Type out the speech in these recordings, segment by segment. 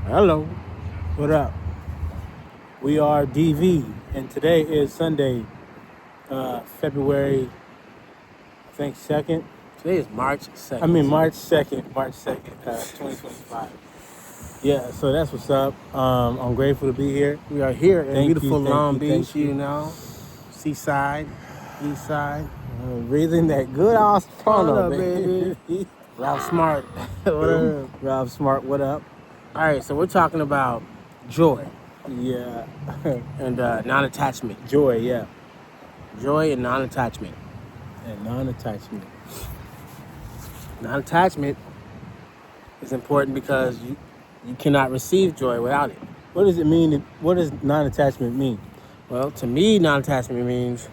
Hello. What up? We are DV, and today is Sunday, February, I think 2nd. Today is March 2nd. March 2nd, 2025. Yeah, so that's what's up. I'm grateful to be here. We are here in Thank beautiful you, Long thank Beach, seaside, east side. Breathing that good ass What Toronto, up, baby? Ralph Smart. What up? Rob Smart, what up? All right, so we're talking about joy Yeah. and non-attachment. Joy, yeah. Joy and non-attachment. And non-attachment. Non-attachment is important because you cannot receive joy without it. What does it mean? What does non-attachment mean? Well, to me, non-attachment means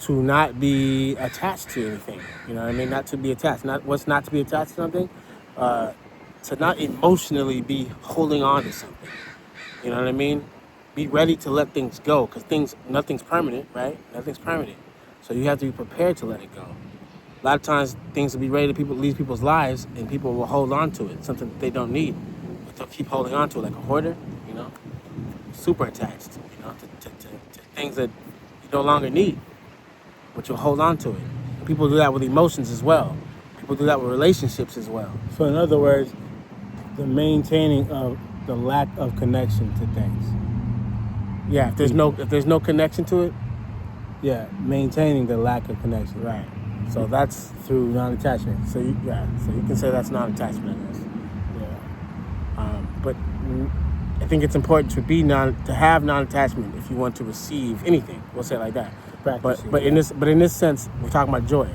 to not be attached to anything. You know what I mean? Not to be attached. What's not to be attached to something? To not emotionally be holding on to something. You know what I mean? Be ready to let things go because nothing's permanent, right? Nothing's permanent. So you have to be prepared to let it go. A lot of times things will be ready to leave people's lives and people will hold on to it, something that they don't need. But they'll keep holding on to it like a hoarder, super attached, to things that you no longer need, but you'll hold on to it. People do that with emotions as well. People do that with relationships as well. So in other words, the maintaining of the lack of connection to things. Yeah, if there's no connection to it, Yeah, maintaining the lack of connection. right. So that's Through non-attachment. so you can say that's non-attachment, I guess. Yeah. But I think it's important to have non-attachment if you want to receive anything. We'll say it like that. Practice it, But yeah. in this sense, we're talking about joy.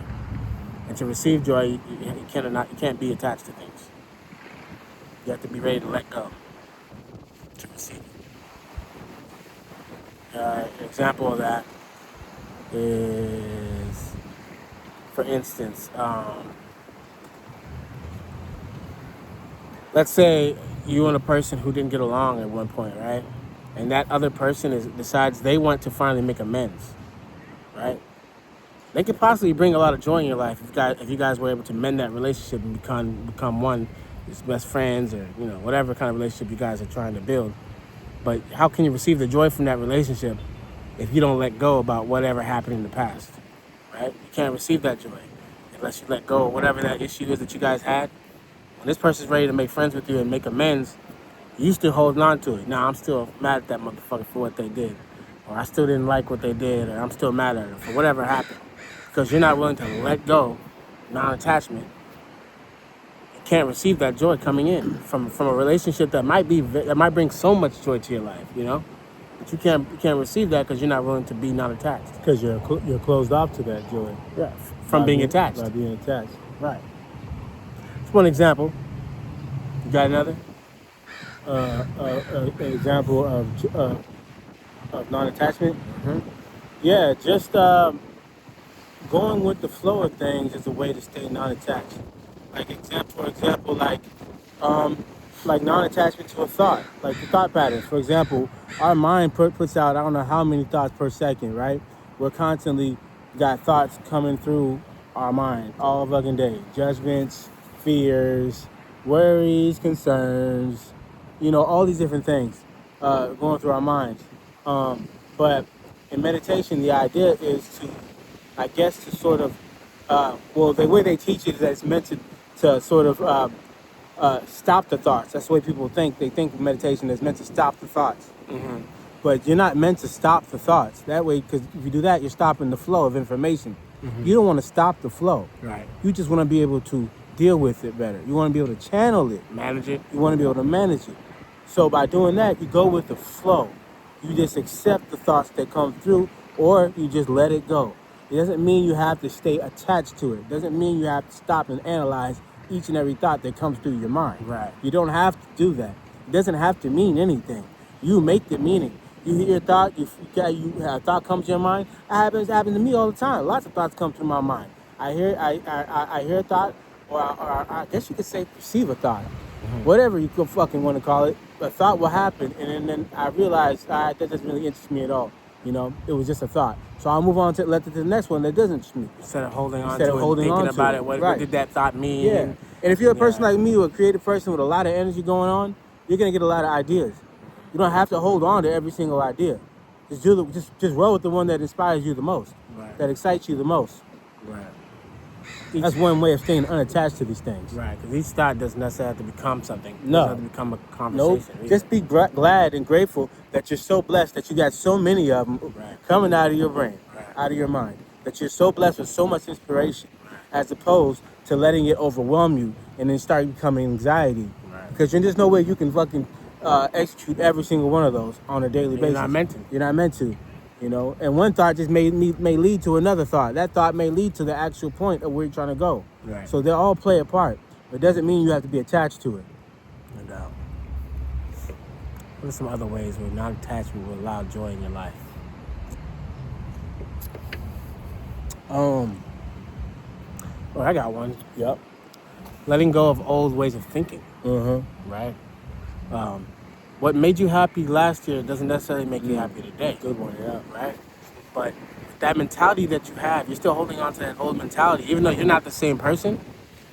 And to receive joy, you can't be attached to things. You have to be ready to let go to receive it. An example of that is, for instance, let's say you and a person who didn't get along at one point, right? And that other person decides they want to finally make amends, right? They could possibly bring a lot of joy in your life if you guys were able to mend that relationship and become one, as best friends or whatever kind of relationship you guys are trying to build. But how can you receive the joy from that relationship if you don't let go about whatever happened in the past, right? You can't receive that joy unless you let go of whatever that issue is that you guys had. When this person's ready to make friends with you and make amends, you still holding on to it. Now I'm still mad at that motherfucker for what they did, or I still didn't like what they did, or I'm still mad at them for whatever happened, because you're not willing to let go, non-attachment. You can't receive that joy coming in from a relationship that might bring so much joy to your life, but you can't receive that because you're not willing to be non-attached. Because you're closed off to that joy. Yeah, from being attached. By being attached. Right. That's one example. You got another? An example of non-attachment. Mm-hmm. Yeah, just going with the flow of things is a way to stay non-attached. For example, like non-attachment to a thought, like the thought patterns. For example, our mind puts out I don't know how many thoughts per second, right? We're constantly got thoughts coming through our mind all fucking day. Judgments, fears, worries, concerns, all these different things going through our minds. But in meditation, the idea is to sort of, the way they teach it is that it's meant to sort of stop the thoughts. That's the way people think. They think meditation is meant to stop the thoughts. Mm-hmm. But you're not meant to stop the thoughts. That way, because if you do that, you're stopping the flow of information. Mm-hmm. You don't want to stop the flow. Right. You just want to be able to deal with it better. You want to be able to channel it. Manage it. You want to be able to manage it. So by doing that, you go with the flow. You just accept the thoughts that come through, or you just let it go. It doesn't mean you have to stay attached to it. It doesn't mean you have to stop and analyze each and every thought that comes through your mind. Right. You don't have to do that. It doesn't have to mean anything. You make the meaning. You hear a thought, a thought comes to your mind. It happens to me all the time. Lots of thoughts come through my mind. I hear a thought, or I guess you could say perceive a thought. Mm-hmm. Whatever you could fucking want to call it. A thought will happen, and then I realized that doesn't really interest me at all. It was just a thought. So I'll move on to the next one that doesn't interest me. Instead of holding on to it, thinking about it, what did that thought mean? Yeah. And if you're a person like me, or a creative person with a lot of energy going on, you're gonna get a lot of ideas. You don't have to hold on to every single idea. Just roll with the one that inspires you the most, Right. that excites you the most. Right. That's one way of staying unattached to these things. Right, because each thought doesn't necessarily have to become something. It No. doesn't have to become a No, conversation. either. just be glad and grateful that you're so blessed that you got so many of them Right. coming out of your brain, Right. out of your mind. That you're so blessed with so much inspiration, as opposed to letting it overwhelm you and then start becoming anxiety. Right. Because there's no way you can fucking execute every single one of those on a daily basis. You're not meant to. You're not meant to. You know, and one thought just may lead to another thought. That thought may lead to the actual point of where you're trying to go. Right. So they all play a part. But it doesn't mean you have to be attached to it. No doubt. What are some other ways where non-attachment will allow joy in your life? Well, I got one. Yep. Letting go of old ways of thinking. Right. What made you happy last year doesn't necessarily make you happy today. Good one, yeah. Right? But that mentality that you have, you're still holding on to that old mentality. Even though you're not the same person,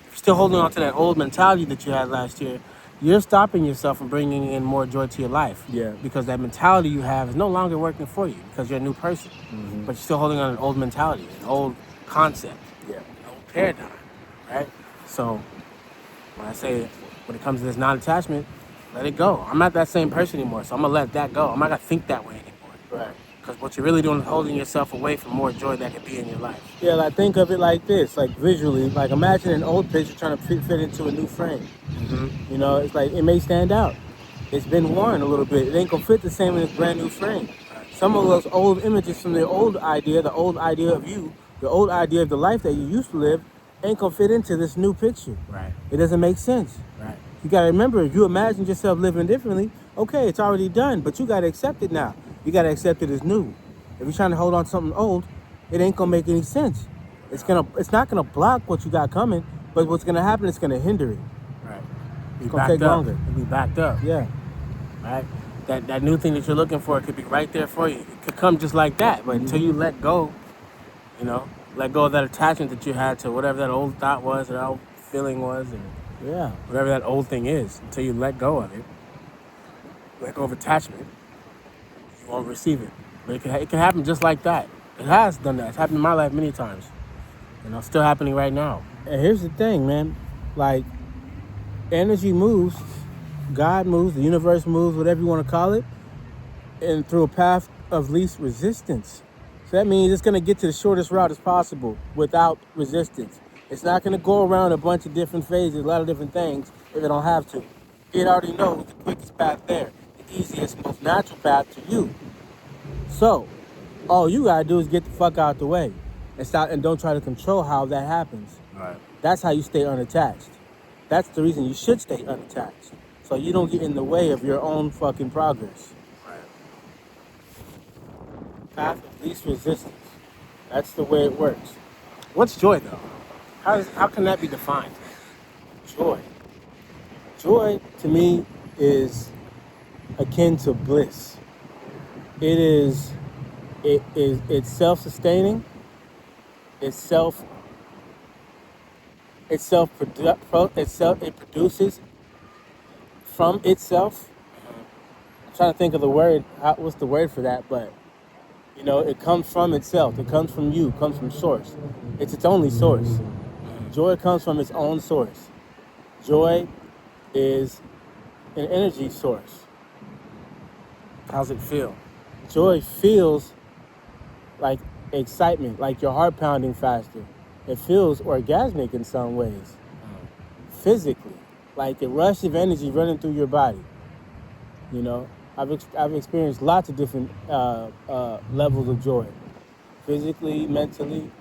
you're still holding on to that old mentality that you had last year. You're stopping yourself from bringing in more joy to your life. Yeah. Because that mentality you have is no longer working for you because you're a new person. But you're still holding on to an old mentality, an old concept, Yeah. an old paradigm. Right? So when I say, when it comes to this non-attachment, let it go. I'm not that same person anymore, so I'm gonna let that go. I'm not gonna think that way anymore. Right. Because what you're really doing is holding yourself away from more joy that could be in your life. Yeah, like think of it like this, like visually, like imagine an old picture trying to fit into a new frame. You know, it's like it may stand out. It's been worn a little bit. It ain't gonna fit the same in this brand new frame. Some of those old images from the old idea of you, the old idea of the life that you used to live, ain't gonna fit into this new picture. Right. It doesn't make sense. Right. You gotta remember, if you imagine yourself living differently, okay, it's already done, but you gotta accept it now. You gotta accept it as new. If you're trying to hold on to something old, it ain't gonna make any sense. It's not gonna block what you got coming, but what's gonna happen is gonna hinder it. Right. It's gonna take longer. It'll be backed up. Yeah. Right. That new thing that you're looking for could be right there for you. It could come just like that, but until you let go, let go of that attachment that you had to whatever that old thought was or that old feeling was, or Yeah. whatever that old thing is, until you let go of it, let go of attachment, you won't receive it. But it can happen just like that. It has done that. It's happened in my life many times. Still happening right now. And here's the thing, man. Like, energy moves, God moves, the universe moves, whatever you want to call it, and through a path of least resistance. So that means it's going to get to the shortest route as possible without resistance. It's not going to go around a bunch of different phases, a lot of different things, if it don't have to. It already knows the quickest path there, the easiest, most natural path to you. So, all you got to do is get the fuck out the way and don't try to control how that happens. Right. That's how you stay unattached. That's the reason you should stay unattached. So you don't get in the way of your own fucking progress. Right. Path of least resistance. That's the way it works. What's joy though? How can that be defined? Joy. Joy, to me, is akin to bliss. It's self-sustaining. It produces from itself. I'm trying to think of the word. What's the word for that? But it comes from itself. It comes from you. It comes from source. It's its only source. Joy comes from its own source. Joy is an energy source. How's it feel? Joy feels like excitement, like your heart pounding faster. It feels orgasmic in some ways. Physically, like a rush of energy running through your body. I've experienced lots of different levels of joy. Physically, mentally,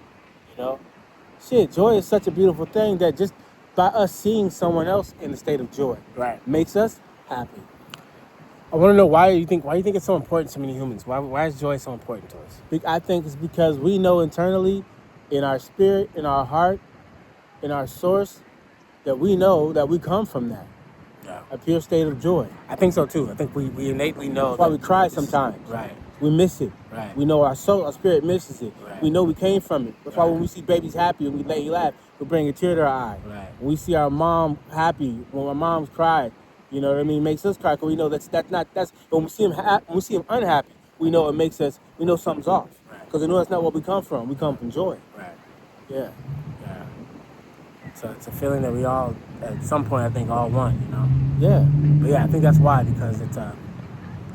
joy is such a beautiful thing that just by us seeing someone else in a state of joy makes us happy. I want to know why you think it's so important to many humans. Why is joy so important to us? I think it's because we know internally, in our spirit, in our heart, in our source, that we know that we come from that. Yeah. A pure state of joy. I think so too. I think we innately know. That's why we cry sometimes. Right. We miss it. Right. We know our soul, our spirit misses it. Right. We know we came from it. That's why when we see babies happy and we let you laugh, we bring a tear to our eye. Right. When we see our mom happy, when our moms cry, You know what I mean? It makes us cry because we know that's when we see him when we see him unhappy, we know it makes us, we know something's off. Because we know that's not what we come from. We come from joy. Right. Yeah. Yeah. So it's a feeling that we all, at some point, I think, all want, you know? Yeah. But yeah, I think that's why, because it's what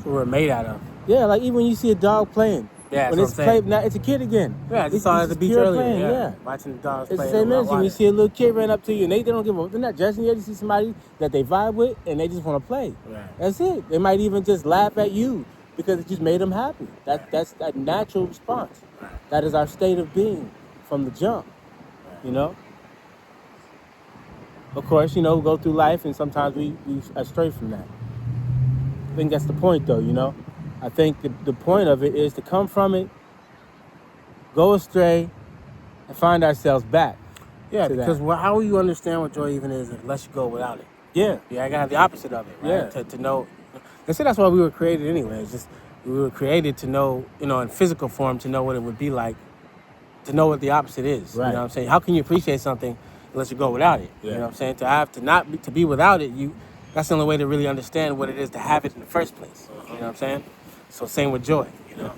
we're made out of. Yeah, like even when you see a dog playing. Yeah, when that's it's what I'm saying. played, now it's a kid again. Yeah, I just saw it at the beach pure earlier. playing, yeah. Watching the dogs It's play. the same energy. When you water. see a little kid run up to you and they don't give a, they're not judging you. They see somebody that they vibe with and they just want to play. Right. That's it. They might even just laugh at you because it just made them happy. That's that natural response. Right. That is our state of being from the jump. Right. You know. Of course, you know, we go through life and sometimes we astray from that. I think that's the point, though. You know, I think the point of it is to come from it, go astray, and find ourselves back. Yeah, because how will you understand what joy even is unless you go without it? Yeah. Yeah, I gotta have the opposite of it, right? Yeah. To know. They say that's why we were created anyway. It's just we were created to know, you know, in physical form, to know what it would be like, to know what the opposite is. Right. You know what I'm saying? How can you appreciate something unless you go without it? Yeah. You know what I'm saying? To be without it, that's the only way to really understand what it is to have it in the first place. You know what I'm saying? So same with joy, you know.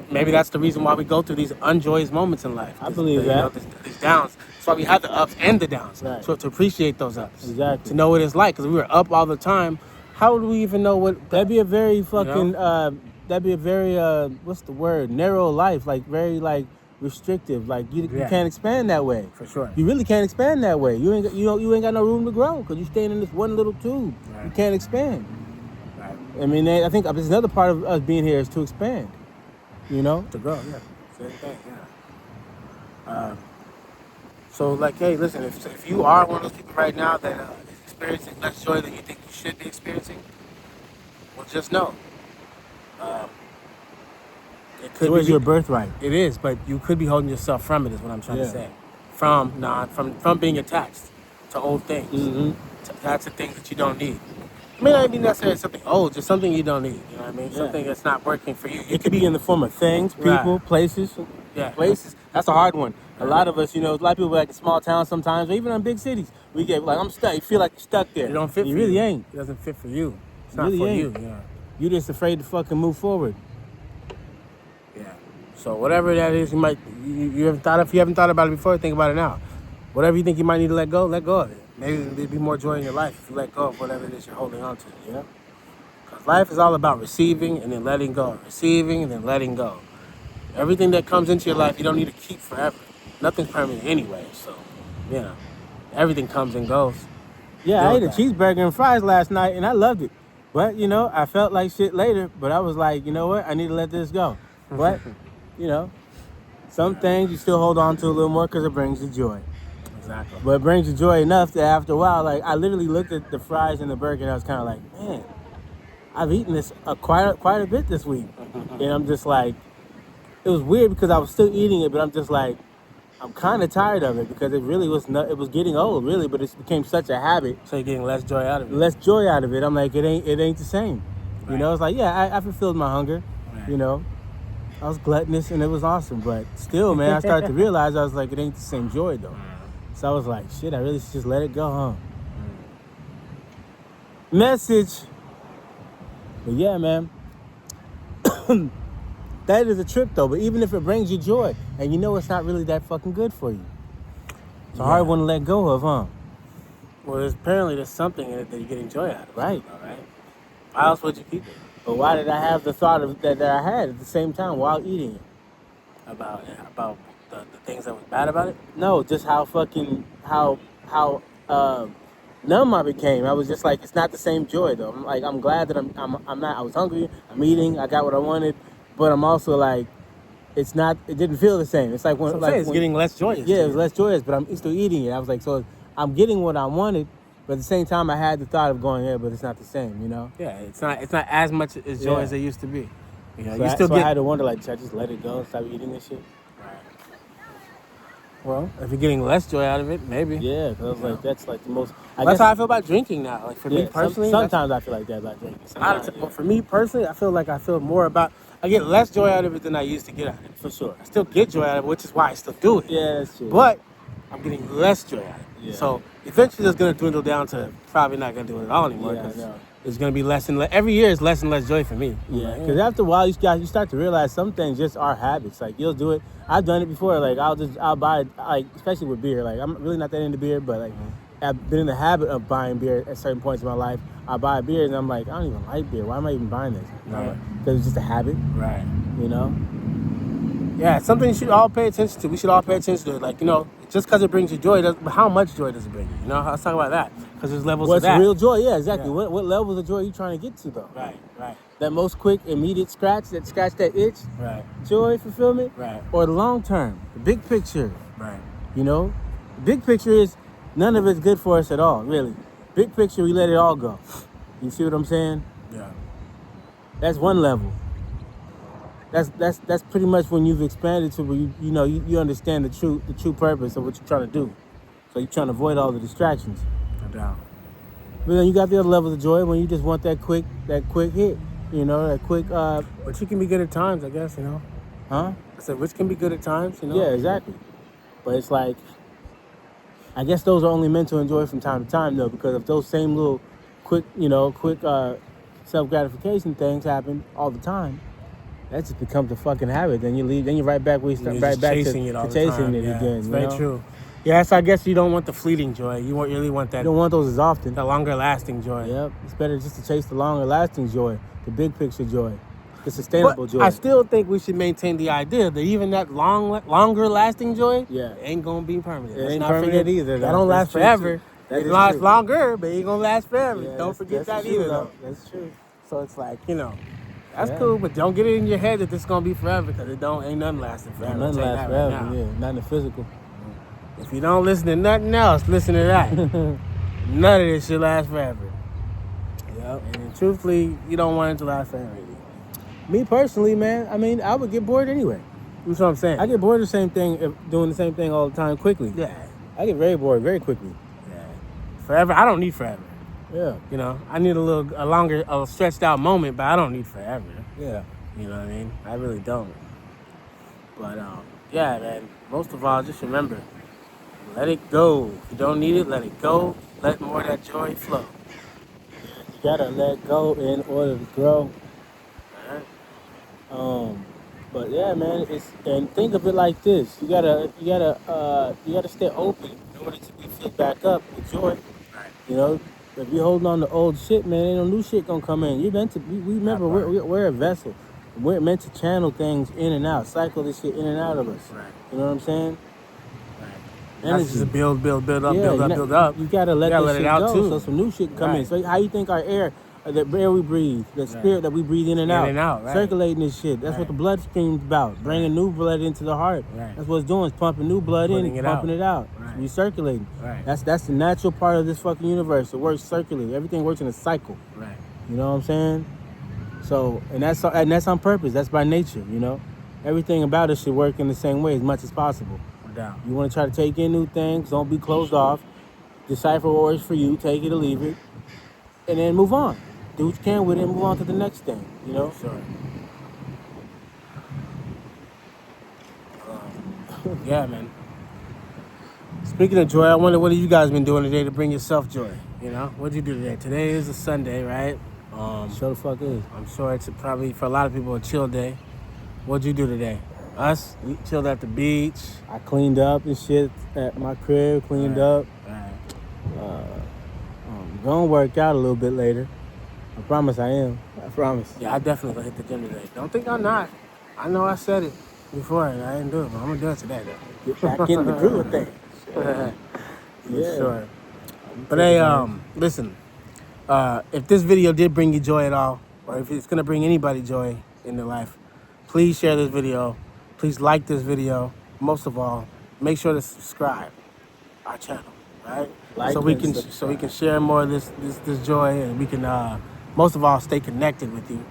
Maybe that's the reason why we go through these unjoyous moments in life. I believe that. You know, these downs. That's why we have the ups and the downs. Right. So to appreciate those ups. Exactly. To know what it's like. Because we were up all the time. How would we even know what... That'd be a very fucking... You know? That'd be a very... what's the word? Narrow life. Like, very, like, restrictive. Like, you can't expand that way. For sure. You really can't expand that way. You ain't got no room to grow because you're staying in this one little tube. Right. You can't expand. Right. I mean, I think there's another part of us being here is to expand. You know? To grow, yeah. Same thing, yeah. So, like, hey, listen, if you are one of those people right now that is experiencing less joy than you think you should be experiencing, well, just know. It could Joy is be your birthright. It is, but you could be holding yourself from it, is what I'm trying to say. From being attached to old things. Mm-hmm. That's the things that you don't need. It may not be necessarily something old, just something you don't need. You know what I mean? Yeah. Something that's not working for you. It could be in the form of things, people, Right. places. Yeah. Places. That's a hard one. A lot of us, you know, a lot of people like in small towns sometimes, or even in big cities, we get like, I'm stuck. You feel like you're stuck there. It don't fit you for really you. ain't. It doesn't fit for you. It's It not really for ain't. you. Yeah. You're just afraid to fucking move forward. Yeah. So whatever that is, you haven't thought, if you haven't thought about it before, think about it now. Whatever you think you might need to let go of it. Maybe there'll be more joy in your life if you let go of whatever it is you're holding on to. You know. Because life is all about receiving and then letting go. Receiving and then letting go. Everything that comes into your life, you don't need to keep forever. Nothing's permanent anyway. So, you know, everything comes and goes. Yeah, I ate a that. cheeseburger and fries last night, and I loved it. But, you know, I felt like shit later, but I was like, you know what? I need to let this go. But, you know, some things you still hold on to a little more because it brings you joy. Exactly. But it brings you joy enough that after a while, like, I literally looked at the fries and the burger, and I was kind of like, man, I've eaten this quite a bit this week. And I'm just like, it was weird because I was still eating it, but I'm just like, I'm kind of tired of it because it really was it was getting old, really, but it became such a habit. So you're getting less joy out of it. Less joy out of it. I'm like, it ain't the same. Right. You know, it's like, yeah, I fulfilled my hunger. Right. You know, I was gluttonous and it was awesome, but still, man, I started to realize I was like, it ain't the same joy though. So I was like, shit, I really should just let it go, huh? Message. But yeah, man. That is a trip though, but even if it brings you joy and you know it's not really that fucking good for you. It's a hard one to let go of, huh? Well, there's something in it that you're getting joy out of. Right. All right. Why else would you keep it? But why did I have the thought of that I had at the same time while eating it? About the things that was bad about it? No, just how numb I became. I was just like, it's not the same joy though. I'm glad that I'm not. I was hungry. I'm eating. I got what I wanted, but I'm also like, it didn't feel the same. It's like It's getting less joyous. Yeah, it was less joyous, but I'm still eating it. I was like, so I'm getting what I wanted, but at the same time, I had the thought of going, yeah, but it's not the same, you know? Yeah, it's not as much as joy as it used to be. You know, So I had to wonder, like, should I just let it go and stop eating this shit? Right. Well, if you're getting less joy out of it, maybe. Yeah, because I was like, that's like the most. That's how I feel about drinking now. Like for me personally, sometimes I feel like that about drinking. Well, for me personally, I feel more about. I get less joy out of it than I used to get out of it. For sure. I still get joy out of it, which is why I still do it. Yeah, that's true. But I'm getting less joy out of it. Yeah. So eventually it's going to dwindle down to probably not going to do it at all anymore. Yeah, I 'cause know. it's going to be less and less. Every year is less and less joy for me. Yeah, because after a while, you start to realize some things just are habits. Like, you'll do it. I've done it before. Like, I'll buy, like, especially with beer. Like, I'm really not that into beer, but, like, I've been in the habit of buying beer at certain points in my life. I buy beer, and I'm like, I don't even like beer. Why am I even buying this? Right. Because it's just a habit, Right. you know? Yeah, it's something you should all pay attention to. We should all pay attention to it. Like, just because it brings you joy, but how much joy does it bring you? Let's talk about that. Because there's levels What's to that. real joy? Yeah, exactly. Yeah. What levels of joy are you trying to get to, though? Right, right, That most quick, immediate scratch that itch, right, joy, fulfillment? right, Or the long term, the big picture, right. The big picture is none of it's good for us at all, really. Big picture, we let it all go. You see what I'm saying? Yeah. That's one level. That's pretty much when you've expanded to where you understand the true purpose of what you're trying to do. So you're trying to avoid all the distractions. No doubt. But then you got the other levels of joy when you just want that quick hit, that quick. But you can be good at times, I guess. Huh? I said, which can be good at times. Yeah, exactly. But it's like, I guess those are only meant to enjoy from time to time, though, because if those same little quick self-gratification things happen all the time, that just becomes a fucking habit. Then you leave. Then you're right back where you start. You're Right just back chasing to it all the chasing time. it Yeah, again. it's very true. Yes, I guess you don't want the fleeting joy. You really want that. You don't want those as often. The longer lasting joy. Yep. It's better just to chase the longer lasting joy, the big picture joy, the sustainable But joy. I still think we should maintain the idea that even that longer lasting joy, ain't gonna be permanent. It ain't permanent either. That don't last forever. It lasts true. longer, but it ain't gonna last forever. Yeah, Don't forget that true, either, though. That's true. So it's like, that's cool, but don't get it in your head that this is gonna be forever, because ain't nothing lasting forever. Nothing lasts forever. Right, Yeah, not in the physical. if you don't listen to nothing else, listen to that. None of this should last forever. Yep. And then, truthfully, you don't want it to last forever. Me personally, man, I mean, I would get bored anyway. That's what I'm saying. I get bored of the same thing, doing the same thing all the time quickly. Yeah. I get very bored very quickly. Yeah. Forever, I don't need forever. Yeah. I need a longer, stretched out moment, but I don't need forever. Yeah. You know what I mean? I really don't. But, yeah, man, most of all, just remember, let it go. If you don't need it, let it go. Let more of that joy flow. You gotta let go in order to grow. All right? But yeah, man, and think of it like this: you gotta stay open in order to be filled back up with joy. Right. If you're holding on to old shit, man, ain't no new shit gonna come in. You're meant to. We remember we're a vessel. We're meant to channel things in and out, cycle this shit in and out of us. Right. You know what I'm saying? Right. That's just a build up, build up. You gotta let that shit it out go, too. so some new shit can come in. Right. So how you think our air, the air we breathe, the spirit that we breathe in and out, right. circulating this shit. That's what the bloodstream's about. Bringing new blood into the heart. Right. That's what it's doing. It's pumping new blood Putting in, it pumping out. it out. Right. Recirculating. Right. That's the natural part of this fucking universe. It works circularly. Everything works in a cycle. Right. You know what I'm saying? So, and that's on purpose. That's by nature. Everything about us should work in the same way as much as possible. No doubt. You want to try to take in new things. Don't be closed off. Decipher what works for you. Take it or leave it. And then move on. Do what you can with it and move on to the next thing. Sure. Yeah, man. Speaking of joy, I wonder what have you guys been doing today to bring yourself joy? What'd you do today? Today is a Sunday, right? Sure the fuck is. I'm sure it's probably for a lot of people a chill day. What'd you do today? Us? We chilled at the beach. I cleaned up and shit at my crib. Cleaned up. Right. I'm gonna work out a little bit later. I promise I am. I promise. Yeah, I definitely gonna hit the gym today. Don't think I'm not. I know I said it before and I didn't do it, but I'm gonna do it today though. Get back in the groove of things. Yeah. Sure. But hey, listen. If this video did bring you joy at all, or if it's gonna bring anybody joy in their life, please share this video. Please like this video. Most of all, make sure to subscribe our channel, right? Like so we and can subscribe. share more of this joy, and we can most of all stay connected with you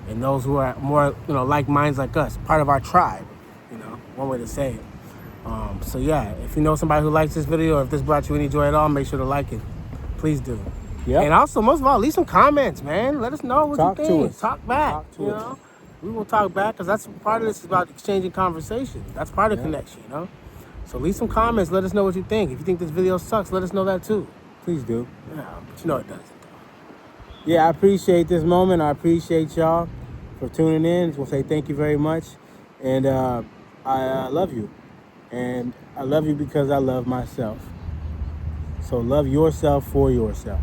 and those who are more like minds like us, part of our tribe. One way to say it. So yeah, if you know somebody who likes this video, or if this brought you any joy at all, make sure to like it. Please do. Yep. And also, most of all, leave some comments, man. Let us know what Talk you to think. us. Talk back. Talk to us. We will talk back, because that's part of this is about exchanging conversation. That's part of connection, So leave some comments. Let us know what you think. If you think this video sucks, let us know that too. Please do. Yeah, but you know it doesn't. Yeah, I appreciate this moment. I appreciate y'all for tuning in. We'll say thank you very much. And I love you. And I love you because I love myself. So love yourself for yourself.